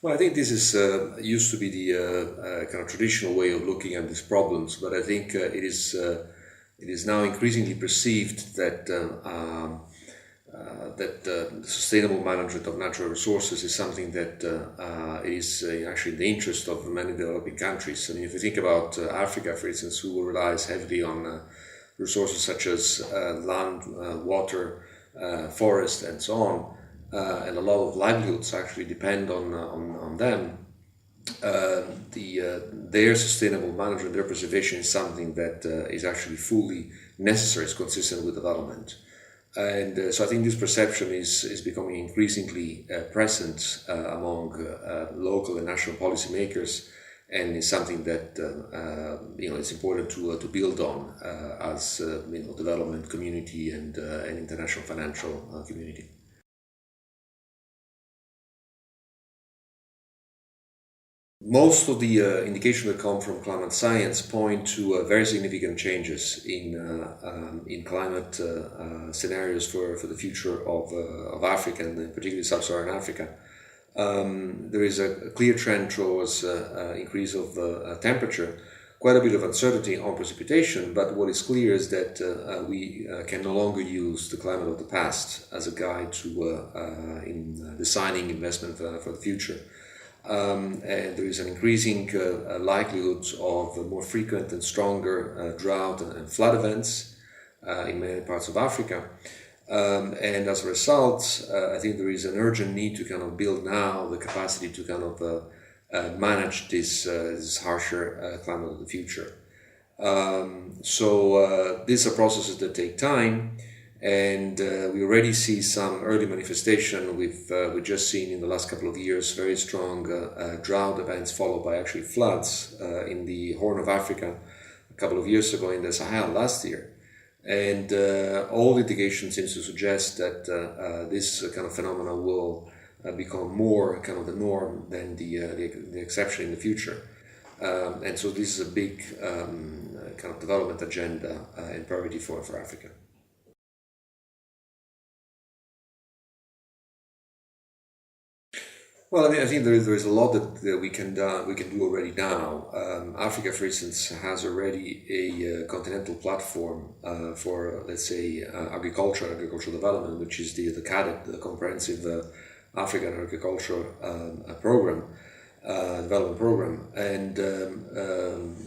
Well, I think this is used to be the kind of traditional way of looking at these problems, but I think it is now increasingly perceived that the sustainable management of natural resources is something that is actually in the interest of many developing countries. I mean, if you think about Africa, for instance, who relies heavily on resources such as land, water, forest, and so on, and a lot of livelihoods actually depend on them. Their sustainable management, their preservation is something that is actually fully necessary, is consistent with development. And so I think this perception is becoming increasingly present among local and national policymakers, and is something that it's important to build on as development community and international financial community. Most of the indications that come from climate science point to very significant changes in climate scenarios for the future of Africa, and particularly Sub-Saharan Africa. There is a clear trend towards increase of temperature, quite a bit of uncertainty on precipitation, but what is clear is that we can no longer use the climate of the past as a guide to in designing investment for the future. And there is an increasing likelihood of more frequent and stronger drought and flood events in many parts of Africa. And as a result, I think there is an urgent need to kind of build now the capacity to kind of manage this harsher climate of the future. So these are processes that take time. And we already see some early manifestation. We've just seen in the last couple of years very strong drought events followed by actually floods in the Horn of Africa a couple of years ago, in the Sahel last year. And all indication seems to suggest that this kind of phenomena will become more kind of the norm than the exception in the future. And so this is a big kind of development agenda and priority for Africa. Well, I mean, I think there is a lot that we can do already now. Africa, for instance, has already a continental platform for, let's say, agricultural development, which is the CAADP, the Comprehensive African Agriculture Program, development program, and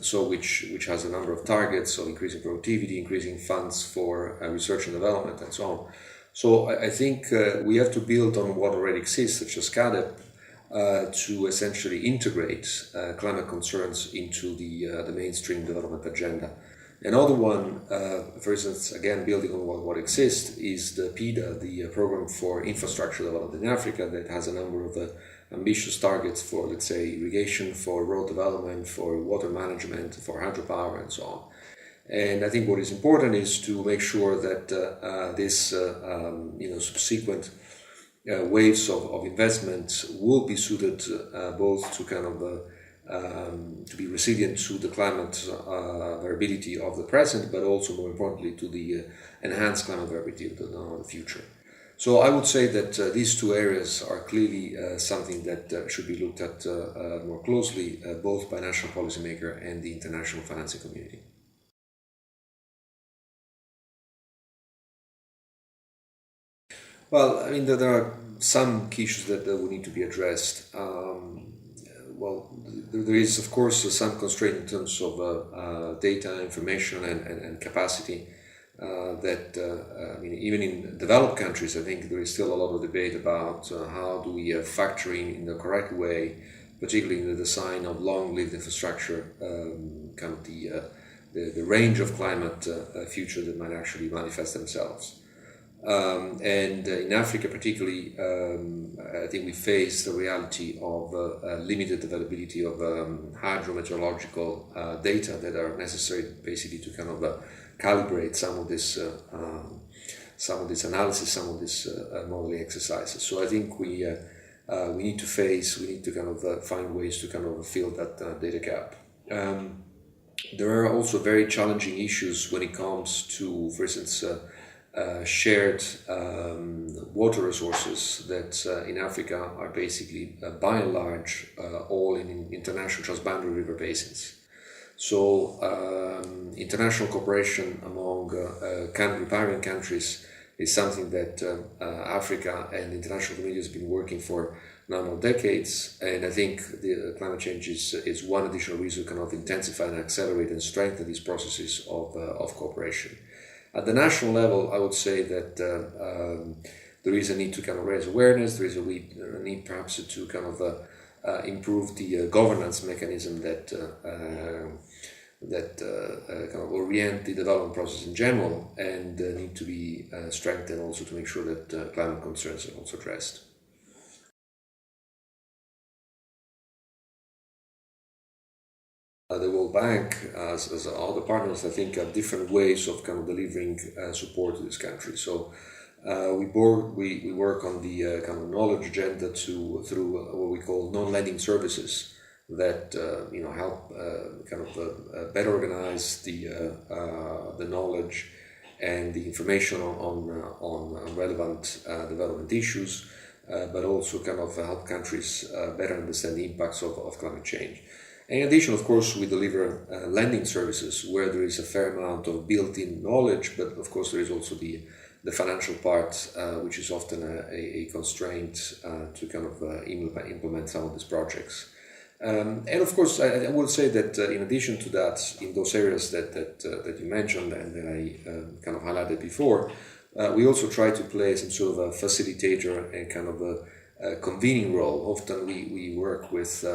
so which has a number of targets of increasing productivity, increasing funds for research and development, and so on. So I think we have to build on what already exists, such as CAADP, to essentially integrate climate concerns into the mainstream development agenda. Another one, for instance, again building on what exists, is the PIDA, the Program for Infrastructure Development in Africa, that has a number of ambitious targets for, let's say, irrigation, for road development, for water management, for hydropower, and so on. And I think what is important is to make sure that this, subsequent waves of investment will be suited both to kind of to be resilient to the climate variability of the present, but also more importantly to the enhanced climate variability of the future. So I would say that these two areas are clearly something that should be looked at more closely, both by national policymaker and the international financing community. Well, I mean, there are some key issues that will need to be addressed. There is, of course, some constraint in terms of data, information, and capacity. I mean, even in developed countries, I think there is still a lot of debate about how do we factor in the correct way, particularly in the design of long-lived infrastructure, kind of the range of climate future that might actually manifest themselves. And in Africa particularly, I think we face the reality of limited availability of hydrometeorological data that are necessary basically to kind of calibrate some of this analysis, some of this modeling exercises. So I think we need to kind of find ways to kind of fill that data gap. There are also very challenging issues when it comes to, for instance, shared water resources that in Africa are basically, by and large, all in international transboundary river basins. So international cooperation among riparian countries is something that Africa and the international community has been working for a number of decades, and I think the climate change is one additional reason to kind of intensify and accelerate and strengthen these processes of cooperation. At the national level, I would say that there is a need to kind of raise awareness. There is a need perhaps to kind of improve the governance mechanism that kind of orient the development process in general, and need to be strengthened also to make sure that climate concerns are also addressed. The World Bank, as other partners, I think, have different ways of kind of delivering support to this country. So we work on the kind of knowledge agenda through what we call non-lending services that help kind of better organize the knowledge and the information on relevant development issues, but also kind of help countries better understand the impacts of climate change. In addition, of course, we deliver lending services where there is a fair amount of built-in knowledge, but of course there is also the financial part, which is often a constraint to kind of implement some of these projects. And of course, I would say that in addition to that, in those areas that you mentioned and that I kind of highlighted before, we also try to play some sort of a facilitator and kind of a convening role. Often we work with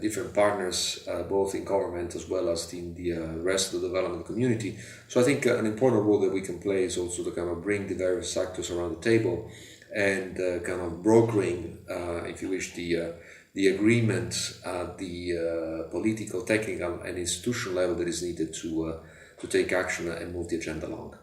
different partners, both in government as well as in the rest of the development community. So I think an important role that we can play is also to kind of bring the various actors around the table and kind of brokering, if you wish, the agreement at the political, technical and institutional level that is needed to take action and move the agenda along.